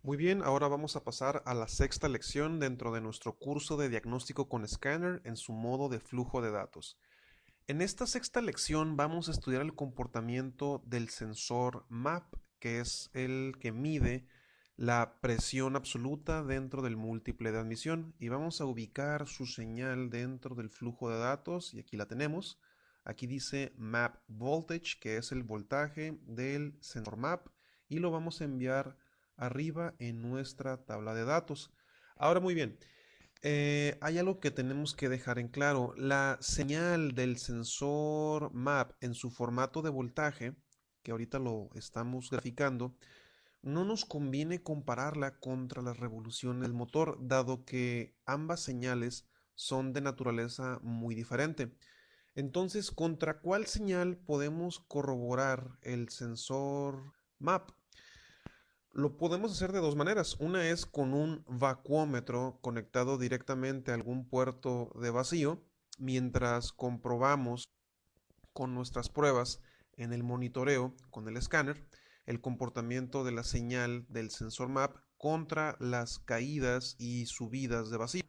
Muy bien, ahora vamos a pasar a la sexta lección dentro de nuestro curso de diagnóstico con escáner en su modo de flujo de datos. En esta sexta lección vamos a estudiar el comportamiento del sensor MAP, que es el que mide la presión absoluta dentro del múltiple de admisión, y vamos a ubicar su señal dentro del flujo de datos, y aquí la tenemos. Aquí dice MAP Voltage, que es el voltaje del sensor MAP, y lo vamos a enviar arriba en nuestra tabla de datos. Ahora muy bien, hay algo que tenemos que dejar en claro. La señal del sensor MAP en su formato de voltaje, que ahorita lo estamos graficando, no nos conviene compararla contra las revoluciones del motor, dado que ambas señales son de naturaleza muy diferente. Entonces, ¿contra cuál señal podemos corroborar el sensor MAP? Lo podemos hacer de dos maneras. Una es con un vacuómetro conectado directamente a algún puerto de vacío, mientras comprobamos con nuestras pruebas en el monitoreo con el escáner el comportamiento de la señal del sensor MAP contra las caídas y subidas de vacío.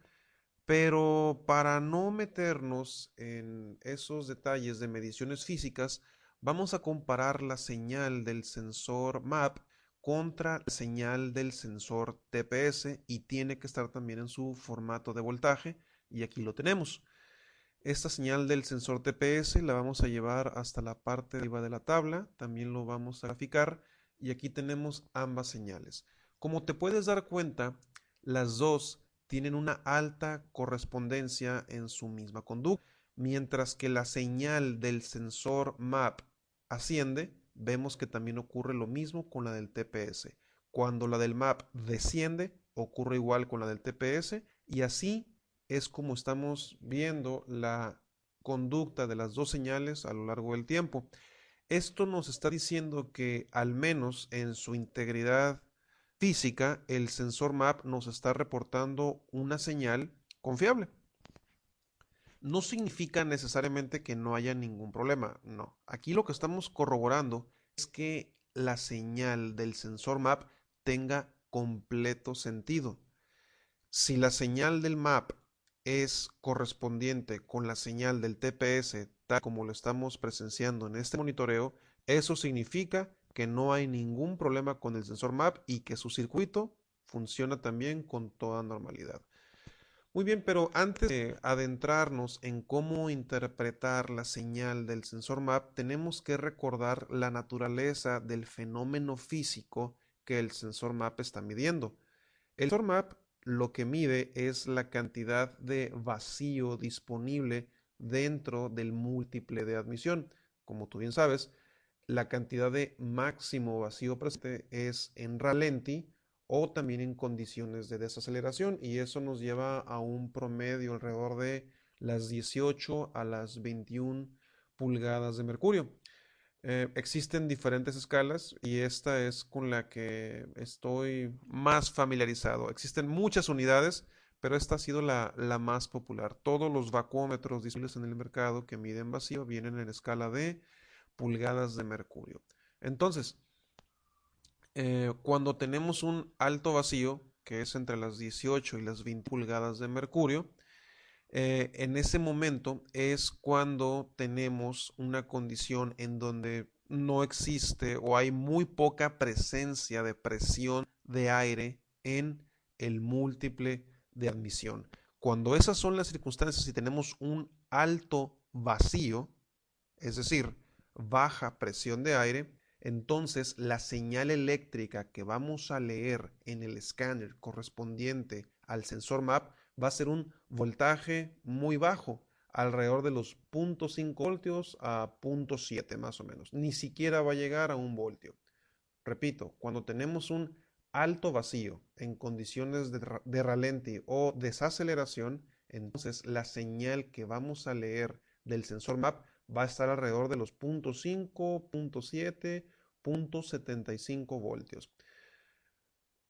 Pero para no meternos en esos detalles de mediciones físicas, vamos a comparar la señal del sensor MAP contra la señal del sensor TPS y tiene que estar también en su formato de voltaje y aquí lo tenemos. Esta señal del sensor TPS la vamos a llevar hasta la parte de arriba de la tabla, también lo vamos a graficar y aquí tenemos ambas señales. Como te puedes dar cuenta, las dos tienen una alta correspondencia en su misma conducta, mientras que la señal del sensor MAP asciende, vemos que también ocurre lo mismo con la del TPS. Cuando la del MAP desciende, ocurre igual con la del TPS y así es como estamos viendo la conducta de las dos señales a lo largo del tiempo. Esto nos está diciendo que al menos en su integridad física, el sensor MAP nos está reportando una señal confiable. No significa necesariamente que no haya ningún problema, no. Aquí lo que estamos corroborando es que la señal del sensor MAP tenga completo sentido. Si la señal del MAP es correspondiente con la señal del TPS, tal como lo estamos presenciando en este monitoreo, eso significa que no hay ningún problema con el sensor MAP y que su circuito funciona también con toda normalidad. Muy bien, pero antes de adentrarnos en cómo interpretar la señal del sensor MAP, tenemos que recordar la naturaleza del fenómeno físico que el sensor MAP está midiendo. El sensor MAP lo que mide es la cantidad de vacío disponible dentro del múltiple de admisión. Como tú bien sabes, la cantidad de máximo vacío presente es en ralenti o también en condiciones de desaceleración y eso nos lleva a un promedio alrededor de las 18 a las 21 pulgadas de mercurio. Existen diferentes escalas y esta es con la que estoy más familiarizado. Existen muchas unidades, pero esta ha sido la más popular. Todos los vacuómetros disponibles en el mercado que miden vacío vienen en escala de pulgadas de mercurio. Entonces, cuando tenemos un alto vacío, que es entre las 18 y las 20 pulgadas de mercurio, en ese momento es cuando tenemos una condición en donde no existe o hay muy poca presencia de presión de aire en el múltiple de admisión. Cuando esas son las circunstancias y tenemos un alto vacío, es decir, baja presión de aire, entonces la señal eléctrica que vamos a leer en el escáner correspondiente al sensor MAP va a ser un voltaje muy bajo, alrededor de los 0.5 voltios a 0.7 más o menos. Ni siquiera va a llegar a un voltio. Repito, cuando tenemos un alto vacío en condiciones de ralenti o desaceleración, entonces la señal que vamos a leer del sensor MAP va a estar alrededor de los 0.5, 0.7, 0.75 voltios.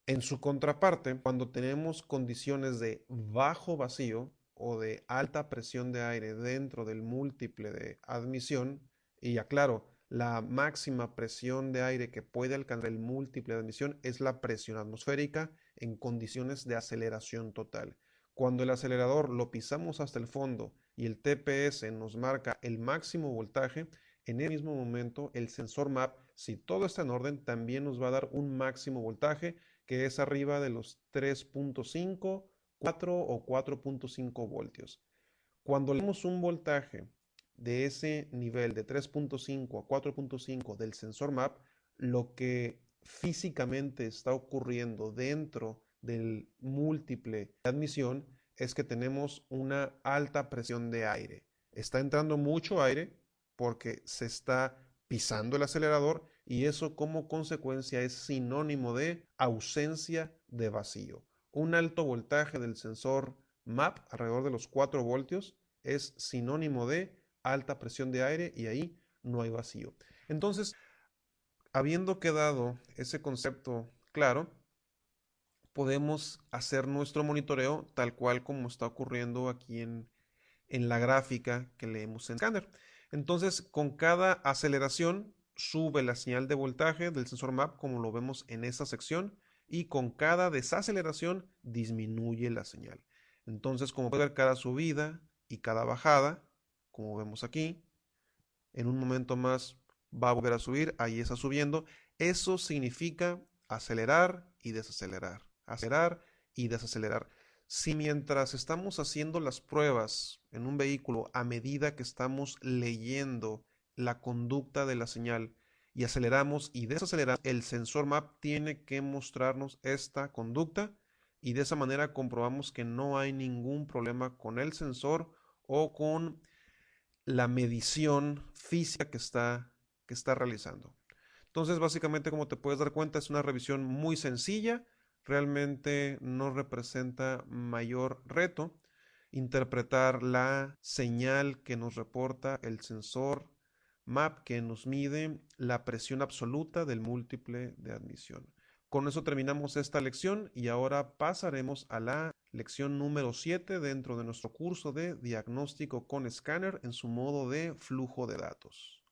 En su contraparte, cuando tenemos condiciones de bajo vacío o de alta presión de aire dentro del múltiple de admisión, y aclaro, la máxima presión de aire que puede alcanzar el múltiple de admisión es la presión atmosférica en condiciones de aceleración total. Cuando el acelerador lo pisamos hasta el fondo y el TPS nos marca el máximo voltaje, en el mismo momento el sensor MAP, si todo está en orden, también nos va a dar un máximo voltaje que es arriba de los 3.5, 4 o 4.5 voltios. Cuando leemos un voltaje de ese nivel de 3.5 a 4.5 del sensor MAP, lo que físicamente está ocurriendo dentro del múltiple de admisión es que tenemos una alta presión de aire. Está entrando mucho aire porque se está pisando el acelerador y eso como consecuencia es sinónimo de ausencia de vacío. Un alto voltaje del sensor MAP, alrededor de los 4 voltios, es sinónimo de alta presión de aire y ahí no hay vacío. Entonces, habiendo quedado ese concepto claro, podemos hacer nuestro monitoreo tal cual como está ocurriendo aquí en la gráfica que leemos en Scanner. Entonces, con cada aceleración sube la señal de voltaje del sensor MAP como lo vemos en esta sección y con cada desaceleración disminuye la señal. Entonces, como puede ver, cada subida y cada bajada, como vemos aquí, en un momento más va a volver a subir, ahí está subiendo. Eso significa acelerar y desacelerar, acelerar y desacelerar. Si mientras estamos haciendo las pruebas en un vehículo, a medida que estamos leyendo la conducta de la señal y aceleramos y desaceleramos, el sensor MAP tiene que mostrarnos esta conducta y de esa manera comprobamos que no hay ningún problema con el sensor o con la medición física que está realizando. Entonces, básicamente, como te puedes dar cuenta, es una revisión muy sencilla, realmente no representa mayor reto interpretar la señal que nos reporta el sensor MAP que nos mide la presión absoluta del múltiple de admisión. Con eso terminamos esta lección y ahora pasaremos a la lección número 7 dentro de nuestro curso de diagnóstico con escáner en su modo de flujo de datos.